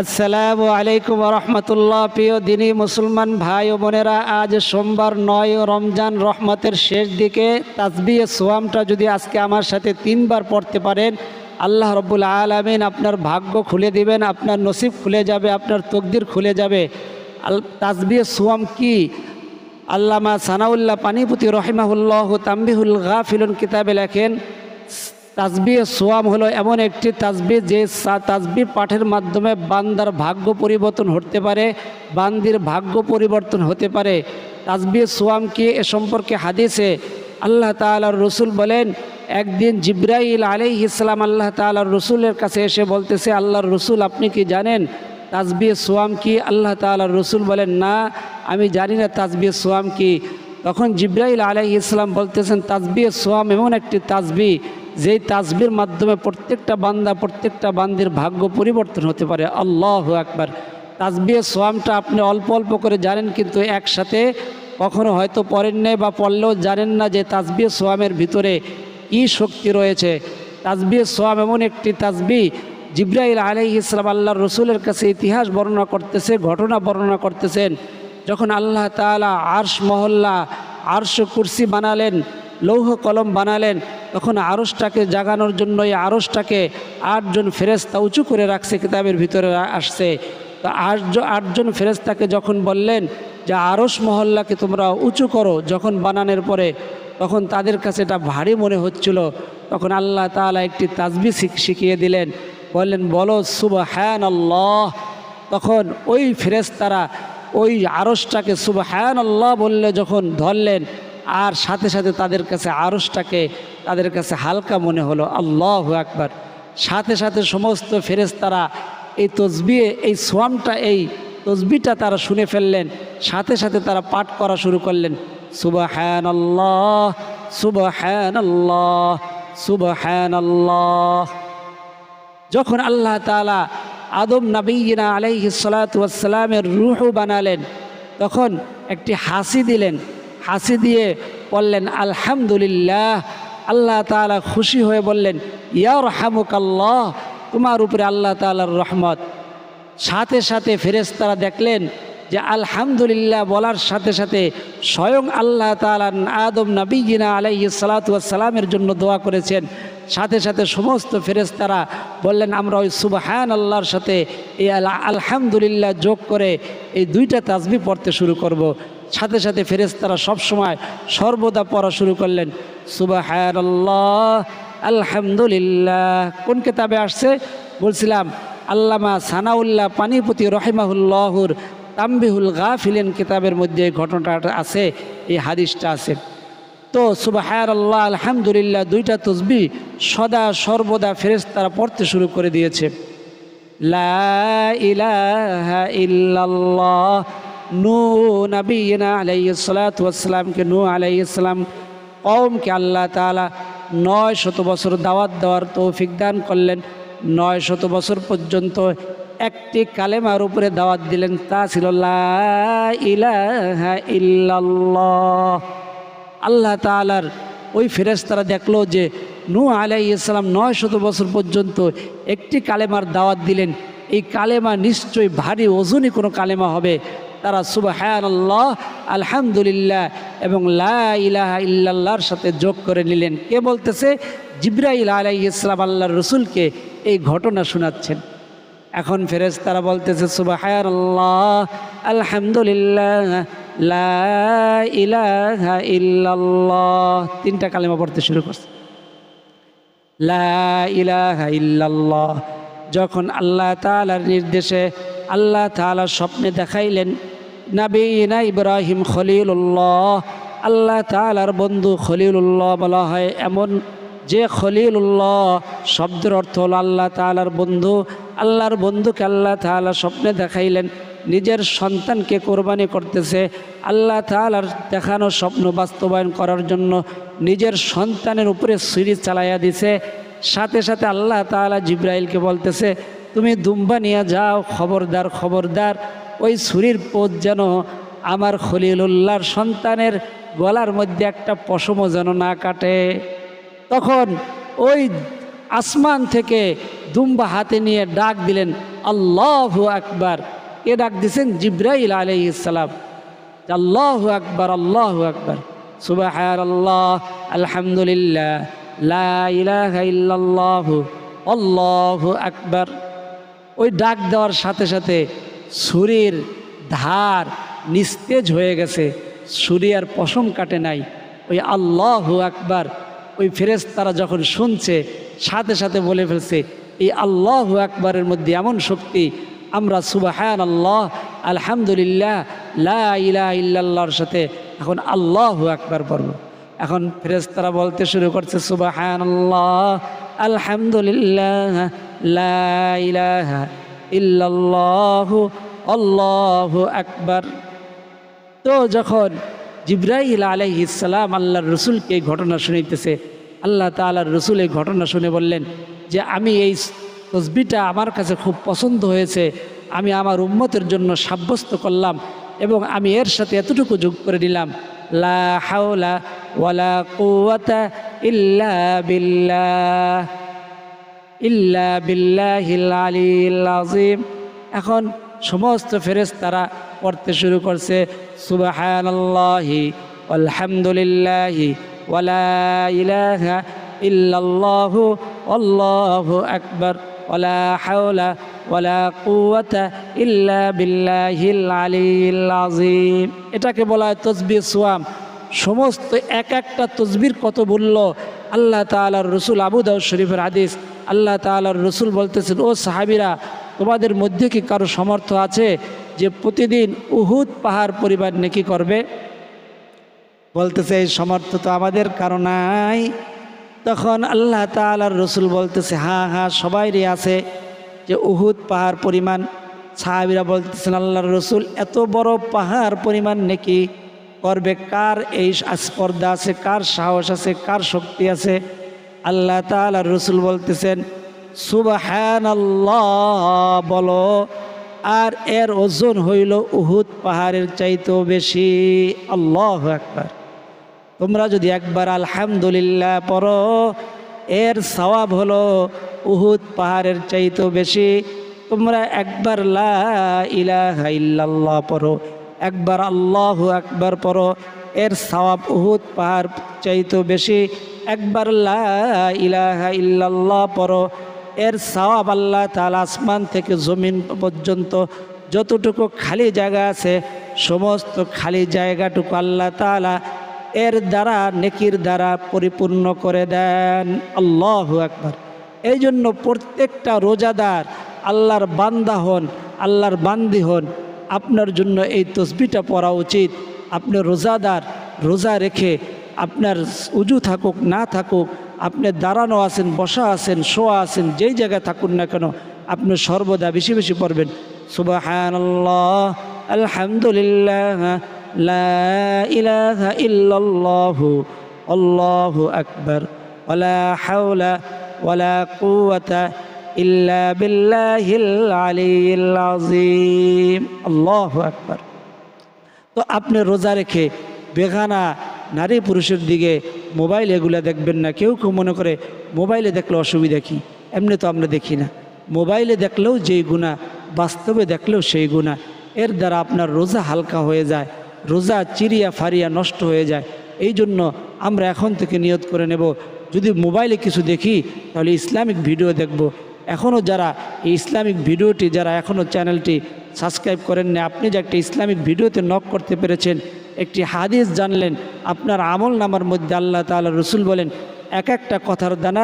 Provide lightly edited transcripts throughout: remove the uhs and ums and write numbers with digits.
আসসালামু আলাইকুম রহমতুল্লাহ। প্রিয় দিনী মুসলমান ভাই ও বোনেরা, আজ সোমবার 9 রমজান, রহমতের শেষ দিকে তাসবিহ সোয়ামটা যদি আজকে আমার সাথে 3 বার পড়তে পারেন, আল্লাহ রব্বুল আলামিন আপনার ভাগ্য খুলে দিবেন, আপনার নসিব খুলে যাবে, আপনার তকদির খুলে যাবে। তাসবিহ সোয়াম কি? আল্লামা সানাউল্লাহ পানিপতি রহিমাহুল্লাহ তাম্বিহুল গাফিলুন কিতাবে লেখেন, তাসবিহ সোয়াম হলো এমন একটি তাসবিহ যে তাসবিহ পাঠের মাধ্যমে বান্দার ভাগ্য পরিবর্তন হতে পারে, বান্দির ভাগ্য পরিবর্তন হতে পারে। তাসবিহ সোয়াম কি এ সম্পর্কে হাদিসে আল্লাহ তাআলার রসুল বলেন, একদিন জিবরাইল আলাইহিস সালাম আল্লাহ তাআলার রসুলের কাছে এসে বলতেছে, আল্লাহর রসুল আপনি কি জানেন তাসবিহ সোয়াম কি? আল্লাহ তাআলার রসুল বলেন, না আমি জানি না তাসবিহ সোয়াম কি। তখন জিবরাইল আলাইহিস সালাম বলতেছেন, তাসবিহ সোয়াম এমন একটি তাসবিহ যেই তাসবিহর মাধ্যমে প্রত্যেকটা বান্দা প্রত্যেকটা বান্দির ভাগ্য পরিবর্তন হতে পারে। আল্লাহু আকবার। তাসবিহ সোয়ামটা আপনি অল্প অল্প করে জানেন, কিন্তু একসাথে কখনো হয়তো পড়েন নাই বা পড়লেও জানেন না যে তাসবিহ সোয়ামের ভিতরে কী শক্তি রয়েছে। তাসবিহ সোয়াম এমন একটি তাসবিহ, জিবরাইল আলাইহিস সালাম আল্লাহর রসুলের কাছে ইতিহাস বর্ণনা করতেছে, ঘটনা বর্ণনা করতেছেন। যখন আল্লাহ তাআলা আরশ মহল্লা, আরশ কুরসি বানালেন, লৌহ কলম বানালেন, তখন আরশটাকে জাগানোর জন্য এই আরশটাকে 8 জন ফেরেশতা উঁচু করে রাখছে, কিতাবের ভিতরে আসছে। তো 8 জন ফেরেশতাকে যখন বললেন যে আরশ মহল্লাকে তোমরা উঁচু করো, যখন বানানোর পরে তখন তাদের কাছে এটা ভারী মনে হচ্ছিল। তখন আল্লাহ তাআলা একটি তাসবিহ শিখিয়ে দিলেন, বললেন বলো সুবহানাল্লাহ। তখন ওই ফেরেশতারা ওই আরশটাকে সুবহানাল্লাহ বললে যখন ধরলেন, আর সাথে সাথে তাদের কাছে আরশটাকে তাদের কাছে হালকা মনে হলো। আল্লাহু আকবার। সাথে সাথে সমস্ত ফেরেশতারা এই তসবিহ, এই সোয়ামটা, এই তসবিহটা তারা শুনে ফেললেন, সাথে সাথে তারা পাঠ করা শুরু করলেন, সুবহানাল্লাহ সুবহানাল্লাহ সুবহানাল্লাহ। যখন আল্লাহ তাআলা আদম নবীনা আলাইহিস সালাতু ওয়াস সালামের রূহ বানালেন, তখন একটি হাসি দিলেন, হাসি দিয়ে বললেন আলহামদুলিল্লাহ। আল্লাহ তাআলা খুশি হয়ে বললেন ইয়ারহামুকাল্লাহ, তোমার উপরে আল্লাহ তাআলার রহমত। সাথে সাথে ফেরেশতারা দেখলেন যে আলহামদুলিল্লাহ বলার সাথে সাথে স্বয়ং আল্লাহ তাআলা আদম নবীনা আলাইহিস সালাতু ওয়াস সালামের জন্য দোয়া করেছেন। সাথে সাথে সমস্ত ফেরেশতারা বললেন আমরা ওই সুবহানাল্লাহর সাথে এই আলহামদুলিল্লাহ যোগ করে এই 2টা তাসবিহ পড়তে শুরু করব। সাথে সাথে ফেরেশতারা সবসময় সর্বদা পড়া শুরু করলেন সুবহানাল্লাহ আলহামদুলিল্লাহ। কোন কিতাবে আসছে বলছিলাম? আল্লামা সানাউল্লাহ পানিপতি রহিমাহুল্লাহুর তাম্বিহুল গাফিলিন কিতাবের মধ্যে এই ঘটনাটা আছে, এই হাদিসটা আছে। তো সুবহানাল্লাহ আলহামদুলিল্লাহ 2টা তাসবিহ সদা সর্বদা ফেরেশতারা পড়তে শুরু করে দিয়েছে। লা ইলাহা ইল্লাল্লাহ। নূহ নবীনা আলাইহিস সালাতু ওয়াস সালামকে, নূহ আলাইহিস সালাম কওমকে আল্লাহ তাআলা 900 বছর দাওয়াত দেওয়ার তৌফিক দান করলেন। 900 বছর পর্যন্ত একটি কালেমার উপরে দাওয়াত দিলেন, তা ছিল লা ইলাহা ইল্লাল্লাহ। আল্লাহ তাআলার ওই ফেরেশতারা দেখলো যে নূহ আলাইহিস সালাম 900 বছর পর্যন্ত একটি কালেমার দাওয়াত দিলেন, এই কালেমা নিশ্চয়ই ভারী ওজনী কোনো কালেমা হবে। তারা সুবহানাল্লাহ আলহামদুলিল্লাহ এবং লা ইলাহা ইল্লাল্লাহর সাথে যোগ করে নিলেন। কে বলতেছে? জিবরাইল আলাইহিস সালাম আল্লাহর রসুলকে এই ঘটনা শোনাচ্ছেন। এখন ফেরেশতারা বলতেছে সুবহানাল্লাহ আলহামদুলিল্লাহ লা ইলাহা ইল্লাল্লাহ। 3টা কালেমা পড়তে শুরু করছে, লা ইলাহা ইল্লাল্লাহ। যখন আল্লাহ তাআলার নির্দেশে আল্লাহ তাআলা স্বপ্নে দেখাইলেন নবীনা ইব্রাহিম খলিলুল্লাহ, আল্লাহ তাআলার বন্ধু খলিলুল্লাহ বলা হয় এমন যে খলিলুল্লাহ শব্দের অর্থ হলো আল্লাহ তাআলার বন্ধু। আল্লাহর বন্ধুকে আল্লাহ তাআলা স্বপ্নে দেখাইলেন নিজের সন্তানকে কোরবানি করতেছে। আল্লাহ তাআলার দেখানো স্বপ্ন বাস্তবায়ন করার জন্য নিজের সন্তানের উপরে ছুরি চালাইয়া দিছে। সাথে সাথে আল্লাহ তাআলা জিবরাইলকে বলতেছে তুমি দুম্বা নিয়ে যাও, খবরদার খবরদার ওই ছুরির পোত যেন আমার খলিলুল্লাহর সন্তানের গলার মধ্যে একটা পশমও যেন না কাটে। তখন ওই আসমান থেকে দুম্বা হাতে নিয়ে ডাক দিলেন, আল্লাহু আকবার। কে ডাক দিছেন? জিব্রাইল আলাইহিস সালাম। আল্লাহু আকবার, আল্লাহু আকবার, সুবহানাল্লাহ, আলহামদুলিল্লাহ, লা ইলাহা ইল্লাল্লাহু, আল্লাহু আকবার। ওই ডাক দেওয়ার সাথে সাথে ছুরির ধার নিস্তেজ হয়ে গেছে, ছুরি আর পশম কাটে নাই। ওই আল্লাহু আকবার ওই ফেরেশতারা যখন শুনছে সাথে সাথে বলে ফেলছে, এই আল্লাহু আকবারের মধ্যে এমন শক্তি, আমরা সুবহানাল্লাহ, আলহামদুলিল্লাহ, লা ইলাহা ইল্লাল্লাহর সাথে এখন আল্লাহু আকবার পড়ব। এখন ফেরেশতারা বলতে শুরু করছে, সুবহানাল্লাহ, আলহামদুলিল্লাহ, লা ইলাহা ইল্লাল্লাহু, আল্লাহু আকবার। তো যখন জিব্রাইল আলাইহিস সালাম আল্লাহর রসুলকে এই ঘটনা শুনাইতেছে, আল্লাহ তাআলার রসুল এই ঘটনা শুনে বললেন যে আমি এই তসবিহটা আমার কাছে খুব পছন্দ হয়েছে, আমি আমার উম্মতের জন্য সাব্যস্ত করলাম এবং আমি এর সাথে এতটুকু যোগ করে দিলাম, লা হাওলা ওয়ালা কুওয়াতা ইল্লা বিল্লাহ, ইল্লা বিল্লাহিল আলিয়্যিল আযীম। এখন সমস্ত ফেরেশতারা পড়তে শুরু করছে, সুবহানাল্লাহি আলহামদুলিল্লাহি ওয়ালা ইলাহা ইল্লাল্লাহু, আল্লাহু আকবার, ওয়ালা হাওলা ওয়ালা কুওয়াতা ইল্লা বিল্লাহিল আলিয়্যিল আযীম। এটাকে বলা হয় তাসবিহ সোয়াম। সমস্ত এক একটা তসবির কত বলল আল্লাহ তাআলার রসুল, আবু দাউদ শরীফের হাদিস, আল্লাহ তাআলার রসুল বলতেছেন, ও সাহাবীরা, তোমাদের মধ্যে কি কারো সমর্থ আছে যে প্রতিদিন উহুদ পাহাড় পরিমাণ নেকি করবে? বলতেছে এই সমর্থ তো আমাদের কারো নাই। তখন আল্লাহ তাআলার রসুল বলতেছে, হ্যাঁ হ্যাঁ সবাইরই আছে, যে উহুদ পাহাড় পরিমাণ। সাহাবীরা বলতেছেন, আল্লাহর রসুল, এত বড় পাহাড় পরিমাণ নেকি করবে কার এই স্পর্ধা আছে, কার সাহস আছে, কার শক্তি আছে? আল্লাহ তাআলার রসুল বলতেছেন, সুবহানাল্লাহ বলো, আর এর ওজন হইল উহুদ পাহাড়ের চাইতেও বেশি। আল্লাহু আকবার। তোমরা যদি একবার আলহামদুলিল্লাহ পড়ো, এর সওয়াব হলো উহুদ পাহাড়ের চাইতেও বেশি। তোমরা একবার লা ইলাহা ইল্লাল্লাহ পড়ো, একবার আল্লাহু আকবার পড়ো, এর সওয়াব উহুদ পাহাড় চাইতেও বেশি। একবার লা ইলাহা ইল্লাল্লাহ পড়ো, এর সওয়াব আল্লাহ তাআলা আসমান থেকে জমিন পর্যন্ত যতটুকু খালি জায়গা আছে সমস্ত খালি জায়গাটুকু আল্লাহ তাআলা এর দ্বারা নেকির দ্বারা পরিপূর্ণ করে দেন। আল্লাহু আকবার। এই জন্য প্রত্যেকটা রোজাদার, আল্লাহর বান্দা হন, আল্লাহর বান্দি হন, আপনার জন্য এই তসবিহটা পড়া উচিত। আপনি রোজাদার, রোজা রেখে আপনার উজু থাকুক না থাকুক, আপনি দাঁড়ানো আছেন, বসা আছেন, শোয়া আছেন, যেই জায়গায় থাকুন না কেন, আপনি সর্বদা বেশি বেশি পড়বেন, সুবহানাল্লাহ, আলহামদুলিল্লাহ, লা ইলাহা ইল্লাল্লাহু, আল্লাহু আকবার, ওয়ালা হাওলা ওয়ালা কুওয়াতা ইল্লা বিল্লাহিল আলিয়্যিল আযীম। আল্লাহু আকবার। তো আপনি রোজা রেখে বেগানা নারী পুরুষের দিকে মোবাইল এগুলা দেখবেন না। কেউ কেউ মনে করে মোবাইলে দেখলে অসুবিধা কী, এমনি তো আমরা দেখি না। মোবাইলে দেখলেও যেই গুনাহ, বাস্তবে দেখলেও সেই গুনাহ। এর দ্বারা আপনার রোজা হালকা হয়ে যায়, রোজা চিরিয়া ফারিয়া নষ্ট হয়ে যায়। এই জন্য আমরা এখন থেকে নিয়ত করে নেব, যদি মোবাইলে কিছু দেখি তাহলে ইসলামিক ভিডিও দেখব। এখনও যারা এই ইসলামিক ভিডিওটি, যারা এখনও চ্যানেলটি সাবস্ক্রাইব করেন না, আপনি যে একটা ইসলামিক ভিডিওতে নক করতে পেরেছেন, একটি হাদিস জানলেন, আপনার আমল নামার মধ্যে আল্লাহ তাআলা রসুল বলেন এক একটা কথার দানা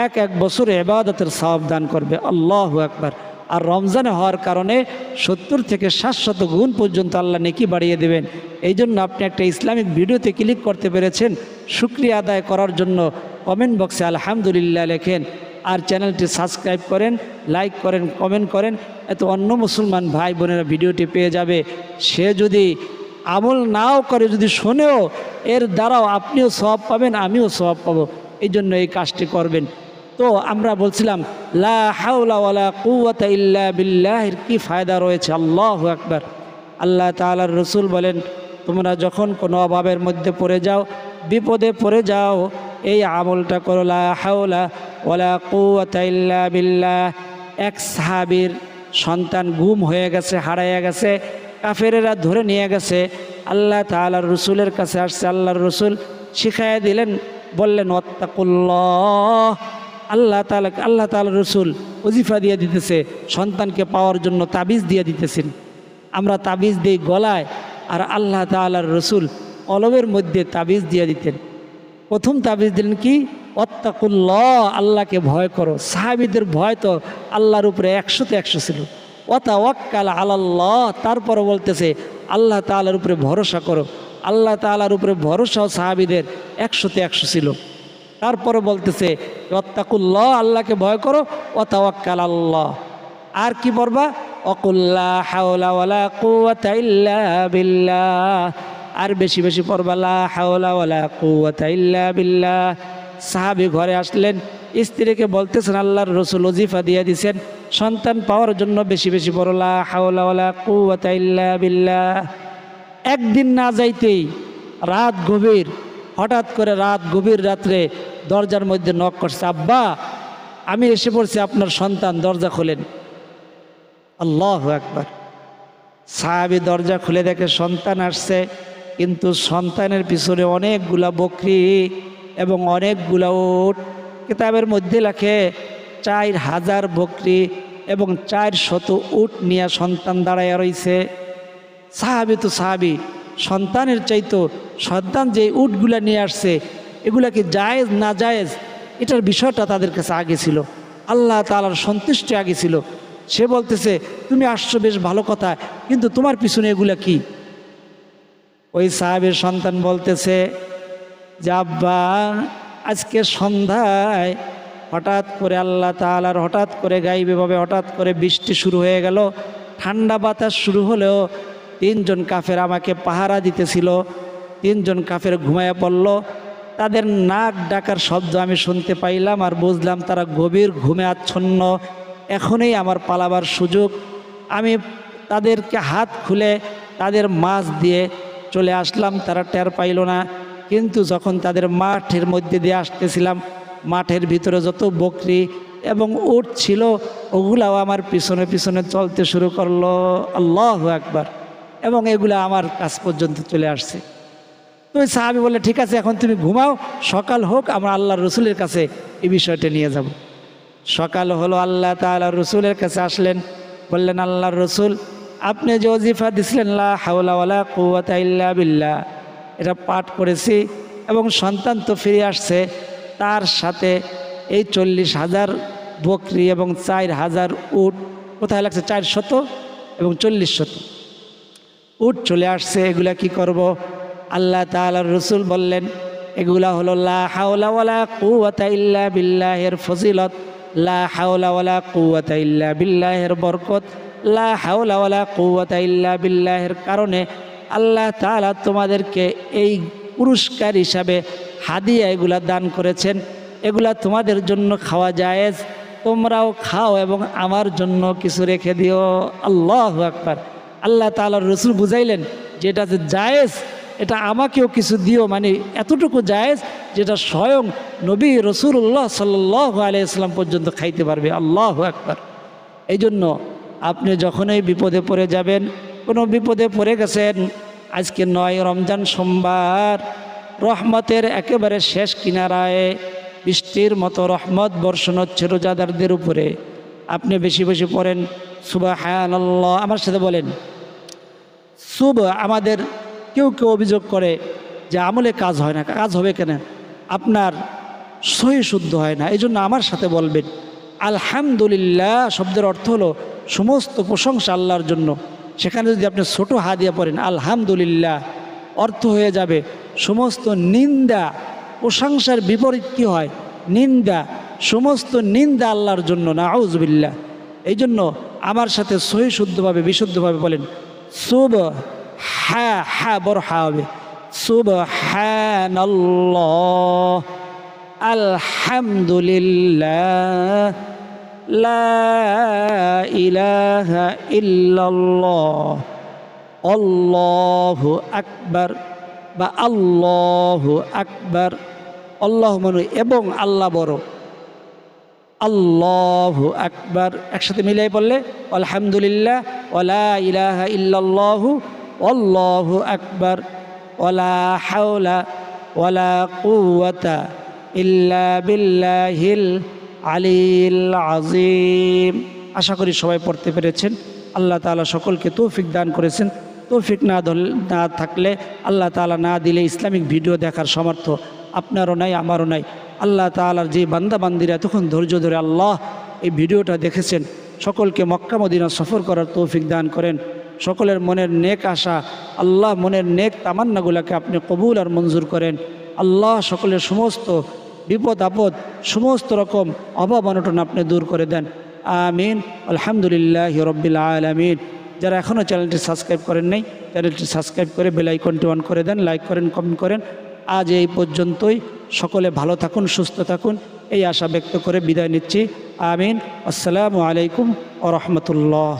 এক এক বছরে ইবাদতের সওয়াব দান করবে। আল্লাহু আকবার। আর রমজানে হওয়ার কারণে 70 থেকে 700 গুণ পর্যন্ত আল্লাহ নেকি বাড়িয়ে দেবেন। এই জন্য আপনি একটা ইসলামিক ভিডিওতে ক্লিক করতে পেরেছেন, শুকরিয়া আদায় করার জন্য কমেন্ট বক্সে আলহামদুলিল্লাহ লেখেন, আর চ্যানেলটি সাবস্ক্রাইব করেন, লাইক করেন, কমেন্ট করেন, এত অন্য মুসলমান ভাই বোনেরা ভিডিওটি পেয়ে যাবে। সে যদি আমল নাও করে, যদি শোনেও, এর দ্বারাও আপনিও সওয়াব পাবেন, আমিও সওয়াব পাবো। এই জন্য এই কাজটি করবেন। তো আমরা বলছিলাম লা হাওলা ওয়ালা কুওয়াতা ইল্লা বিল্লাহির কি ফায়দা রয়েছে। আল্লাহু আকবার। আল্লাহ তাআলার রসুল বলেন, তোমরা যখন কোনো অভাবের মধ্যে পড়ে যাও, বিপদে পড়ে যাও, এই আমলটা করো, লা হাওলা ওয়ালা কুওয়াতা ইল্লা বিল্লাহ। এক সাহাবীর সন্তান গুম হয়ে গেছে, হারাইয়া গেছে, কাফেরেরা ধরে নিয়ে গেছে। আল্লাহ তাআলার রসুলের কাছে আসছে, আল্লাহর রসুল শিখাইয়া দিলেন, বললেন ওয়াত্তাকুল্লাহ। আল্লাহ তাআলার রসুল ওজিফা দিয়ে দিতেছে, সন্তানকে পাওয়ার জন্য তাবিজ দিয়ে দিতেছেন। আমরা তাবিজ দিই গলায়, আর আল্লাহ তাআলার রসুল কলবের মধ্যে তাবিজ দিয়ে দিতেন। প্রথম তাবিজ দিলেন কি? ওয়াত্তাকুল্লাহ, আল্লাহকে ভয় করো। সাহাবীদের ভয় তো আল্লাহর উপরে 100-তে 100 ছিল। ওয়াতাওয়াক্কাল আলাল্লাহ, তারপরে বলতেছে আল্লাহ তাআলার উপরে ভরসা করো। আল্লাহ তাআলার উপরে ভরসাও সাহাবীদের 100-তে 100 ছিল। তারপরে বলতেছে ওয়াত্তাকুল্লাহ, আল্লাহকে ভয় করো, ওয়াতাওয়াক্কাল আল্লাহ। আর কি পড়বা? ওয়াকুল্লা হাওলা ওয়ালা কুওয়াতা ইল্লা বিল্লাহ। আর বেশি বেশি পড়বা লা হাওলা ওয়ালা কুওয়াতা ইল্লা বিল্লাহ। সাহাবী ঘরে আসলেন, স্ত্রীকে বলতেছেন আল্লাহর রসুল ওজিফা দিয়ে দিছেন, সন্তান পাওয়ার জন্য বেশি বেশি পড়ো লা হাওলা ওয়ালা কুওয়াতা ইল্লা বিল্লাহ। একদিন না যাইতেই রাত গভীর, হঠাৎ করে গভীর রাত্রে দরজার মধ্যে নক করছে, আব্বা আমি এসে পড়ছি, আপনার সন্তান, দরজা খোলেন। আল্লাহু আকবার। সাহাবী দরজা খুলে দেখে সন্তান আসছে, কিন্তু সন্তানের পিছনে অনেকগুলা বকরি এবং অনেকগুলা উট। কিতাবের মধ্যে লেখে 4000 বকরি এবং 400 উট নিয়ে সন্তান দাঁড়াইয়া রইছে। সাহাবী তো সাহাবী, সন্তানের চাইতো সন্তান যে উটগুলা নিয়ে আসছে এগুলা কি জায়েজ না জায়েজ, এটার বিষয়টা তাদের কাছে আগে ছিল, আল্লাহ তাআলার সন্তুষ্টি আগে ছিল। সে বলতেছে তুমি আসছো বেশ ভালো কথা, কিন্তু তোমার পিছনে এগুলা কি? ওই সাহাবীর সন্তান বলতেছে যে আব্বা আজকে সন্ধ্যায় হঠাৎ করে আল্লাহ তাআলার হঠাৎ করে গায়েবীভাবে হঠাৎ করে বৃষ্টি শুরু হয়ে গেল, ঠান্ডা বাতাস শুরু হলেও 3 জন কাফের আমাকে পাহারা দিতেছিল। 3 জন কাফের ঘুমায়া পড়ল, তাদের নাক ডাকার শব্দ আমি শুনতে পাইলাম, আর বুঝলাম তারা গভীর ঘুমে আচ্ছন্ন। এখনই আমার পালাবার সুযোগ। আমি তাদেরকে হাত খুলে তাদের মাছ দিয়ে চলে আসলাম, তারা টের পাইল না। কিন্তু যখন তাদের মাঠের মধ্যে দিয়ে আসতেছিলাম, মাঠের ভিতরে যত বকরি এবং উট ছিল ওগুলাও আমার পিছনে পিছনে চলতে শুরু করলো। আল্লাহু আকবার। এবং এগুলা আমার কাছ পর্যন্ত চলে আসছে। তো ওই সাহাবী বলে ঠিক আছে, এখন তুমি ঘুমাও, সকাল হোক আমরা আল্লাহর রসুলের কাছে এই বিষয়টা নিয়ে যাব। সকাল হলো, আল্লাহ তাআলার রসুলের কাছে আসলেন, বললেন আল্লাহর রসুল আপনি যে ওজিফা দিছিলেন লা হাওলা ওয়ালা কুওয়াতা ইল্লা বিল্লাহ, এটা পাঠ করেছি এবং সন্তান তো ফিরে আসছে, তার সাথে এই 40,000 বকরি এবং 4000 উট, কোথায় লাগছে 400 এবং 40 উট চলে আসছে, এগুলা কি করব? আল্লাহ তাআলার রসুল বললেন এগুলা হলো লা হাওলা ওয়ালা কুওয়াতা ইল্লা বিল্লাহের ফজিলত, লা হাওলা ওয়ালা কুওয়াতা ইল্লা বিল্লাহের বরকত, লা হাওলা ওয়ালা কুওয়াতা ইল্লা বিল্লাহের কারণে আল্লাহ তাআলা তোমাদেরকে এই পুরস্কার হিসাবে হাদিয়া এগুলা দান করেছেন। এগুলা তোমাদের জন্য খাওয়া জায়েজ, তোমরাও খাও এবং আমার জন্য কিছু রেখে দিও। আল্লাহু আকবার। আল্লাহ তাআলার রসুল বুঝাইলেন যেটা যে জায়েজ এটা আমাকেও কিছু দিও, মানে এতটুকু জায়েজ যেটা স্বয়ং নবী রাসূলুল্লাহ সাল্লাল্লাহু আলাইহি ওয়াসাল্লাম পর্যন্ত খাইতে পারবে। আল্লাহু আকবার। এই জন্য আপনি যখনই বিপদে পড়ে যাবেন, কোনো বিপদে পড়ে গেছেন, আজকে 9 রমজান সোমবার, রহমতের একেবারে শেষ কিনারায় বৃষ্টির মতো রহমত বর্ষণ হচ্ছে রোজাদারদের উপরে। আপনি বেশি বেশি পড়েন সুবহানাল্লাহ। আমার সাথে বলেন আমাদের কেউ কেউ অভিযোগ করে যে আমলে কাজ হয় না। কাজ হবে কেন? আপনার সহি শুদ্ধ হয় না। এই জন্য আমার সাথে বলবেন আলহামদুলিল্লাহ শব্দের অর্থ হলো সমস্ত প্রশংসা আল্লাহর জন্য। সেখানে যদি আপনি ছোট হা দিয়ে পড়েন আলহামদুলিল্লাহ, অর্থ হয়ে যাবে সমস্ত নিন্দা। প্রশংসার বিপরীত কি হয়? নিন্দা। সমস্ত নিন্দা আল্লাহর জন্য, নাউযুবিল্লাহ। এই জন্য আমার সাথে সহি শুদ্ধভাবে বিশুদ্ধভাবে বলেন হা বড় হা হবে, সুবহানাল্লাহ, আলহামদুলিল্লাহ, লা ইলাহা ইল্লাল্লাহ, আল্লাহু আকবার বা আল্লাহু আকবার। আল্লাহ মানে এবং আল্লাহ বড়। আল্লাহু আকবার। একসাথে মিলাই বললে আলহামদুলিল্লাহ ওয়ালা ইলাহা ইল্লাল্লাহু আল্লাহু আকবার ওয়ালা হাওলা ওয়ালা কুওয়াতা ইল্লা বিল্লাহিল আলিয়্যিল আযীম। আশা করি সবাই পড়তে পেরেছেন। আল্লাহ তাআলা সকলকে তৌফিক দান করেছেন। তৌফিক না থাকলে, আল্লাহ তাআলা না দিলে ইসলামিক ভিডিও দেখার সামর্থ্য আপনারও নাই, আমারও নাই। আল্লাহ তাআলার যে বান্দা বান্দিরা এতক্ষণ ধৈর্য ধরে আল্লাহ এই ভিডিওটা দেখেছেন, সকলকে মক্কা মদিনা সফর করার তৌফিক দান করেন। সকলের মনের নেক আশা আল্লাহ, মনের নেক তামান্নাগুলোকে আপনি কবুল আর মঞ্জুর করেন। আল্লাহ সকলের সমস্ত বিপদ আপদ, সমস্ত রকম অভাব অনটন আপনি দূর করে দেন। আমিন। আলহামদুলিল্লাহি রাব্বিল আলামিন। যারা এখনও চ্যানেলটি সাবস্ক্রাইব করেন নাই, চ্যানেলটি সাবস্ক্রাইব করে বেল আইকনটি অন করে দেন, লাইক করেন, কমেন্ট করেন। আজ এই পর্যন্তই। সকলে ভালো থাকুন, সুস্থ থাকুন, এই আশা ব্যক্ত করে বিদায় নিচ্ছি। আমিন। আসসালামু আলাইকুম ওয়া রাহমাতুল্লাহ।